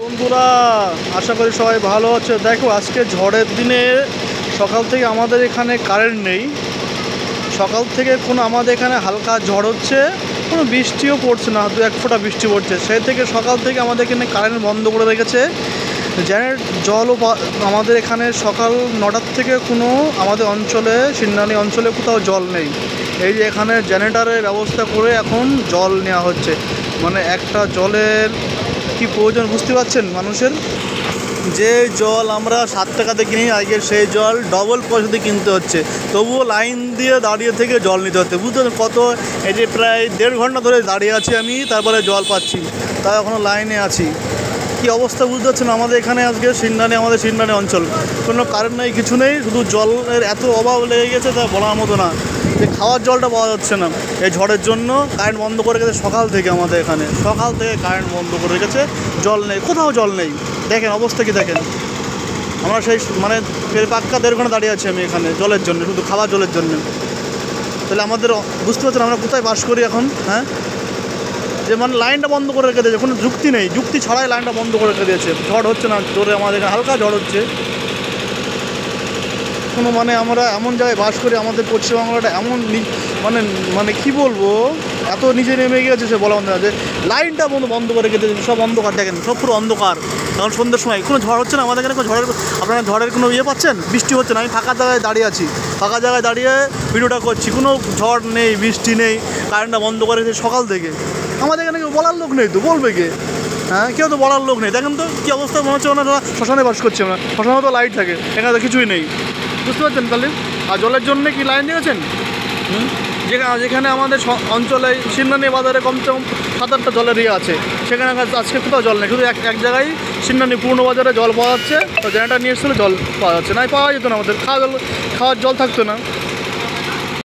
বন্ধুরা, আশা করি সবাই ভালো আছে। দেখো, আজকে ঝড়ের দিনে সকাল থেকে আমাদের এখানে কারেন্ট নেই। সকাল থেকে আমাদের এখানে হালকা ঝড় হচ্ছে, কোনো বৃষ্টিও পড়ছে না, দু এক ফোঁটা বৃষ্টি পড়ছে। সেই থেকে সকাল থেকে আমাদের এখানে কারেন্ট বন্ধ করে রেখেছে। জলও আমাদের এখানে সকাল 9টার থেকে আমাদের অঞ্চলে, সিন্নানি অঞ্চলে কোথাও জল নেই। এই যে এখানে জেনারেটারের ব্যবস্থা করে এখন জল নেওয়া হচ্ছে। মানে একটা জলের কি প্রয়োজন বুঝতে পারছেন মানুষের। যে জল আমরা 7 টাকাতে কিনি, আজকে সেই জল ডবল পয়সা দিয়ে কিনতে হচ্ছে। তবুও লাইন দিয়ে দাঁড়িয়ে থেকে জল নিতে হচ্ছে। বুঝতে পারছেন কত? এই যে প্রায় 1.5 ঘন্টা ধরে দাঁড়িয়ে আছি আমি, তারপরে জল পাচ্ছি, তাই এখনও লাইনে আছি। কি অবস্থা বুঝতে পারছেন আমাদের এখানে আজকে আমাদের সিন্নানি অঞ্চল। কোনো কারেন্ট নেই, কিছু নেই, শুধু জলের এত অভাব লেগে গেছে তা বলার মতো না। যে খাওয়ার জলটা পাওয়া যাচ্ছে না এই ঝড়ের জন্য। কারেন্ট বন্ধ করে রেখেছে সকাল থেকে, আমাদের এখানে সকাল থেকে কারেন্ট বন্ধ করে রেখেছে। জল নেই, কোথাও জল নেই। দেখেন অবস্থা কি দেখেন। আমরা সেই পাক্কা 1.5 ঘন্টা দাঁড়িয়ে আছি আমি এখানে জলের জন্য, শুধু খাওয়ার জলের জন্য। তাহলে আমাদের বুঝতে পারছেন আমরা কোথায় বাস করি এখন। হ্যাঁ, যে মানে লাইনটা বন্ধ করে রেখে দিয়েছে, কোনো যুক্তি নেই, যুক্তি ছাড়াই লাইনটা বন্ধ করে রেখে দিয়েছে। ঝড় হচ্ছে না জোরে, আমাদের এখানে হালকা ঝড় হচ্ছে। মানে আমরা এমন জায়গায় বাস করি, আমাদের পশ্চিমবাংলাটা এমন মানে কি বলবো, এত নিচে নেমে গিয়েছে সে বলা না। যে লাইনটা বন্ধ করে রেখে দিয়েছে, সব অন্ধকার। দেখেন সব পুরো অন্ধকার। এখন সন্ধ্যের সময় কোনো ঝড় হচ্ছে না আমাদের এখানে। কোনো আপনারা ঝড়ের কোনো পাচ্ছেন? বৃষ্টি হচ্ছে না। আমি ফাঁকা জায়গায় দাঁড়িয়ে আছি, ফাঁকা জায়গায় দাঁড়িয়ে ভিডিওটা করছি। কোনো ঝড় নেই, বৃষ্টি নেই, কারেন্টটা বন্ধ করে রেখেছে সকাল থেকে। আমাদের এখানে কেউ বলার লোক নেই তো, বলবে কে? হ্যাঁ, কেউ তো বলার লোক নেই। দেখেন তো কী অবস্থা, মনে হচ্ছে ওনারা শ্মশানে বাস করছে। আমরা শ্মশানে তো লাইট থাকে, এখানে তো কিছুই নেই। বুঝতে পারছেন তাহলে? আর জলের জন্য কি লাইন দিয়েছেন? যেখানে আমাদের অঞ্চলে সিন্নানি বাজারে কমসে কম 7-8টা জলের আছে, সেখানে আজকে কোথাও জল নেই। শুধু এক জায়গায় সিন্নানি পুরনো বাজারে জল পাওয়া যাচ্ছে। তো জেনারেটার নিয়ে এসেছিলো, জল পাওয়া যাচ্ছে না, পাওয়া যেত না। আমাদের খাওয়ার জল থাকতো না।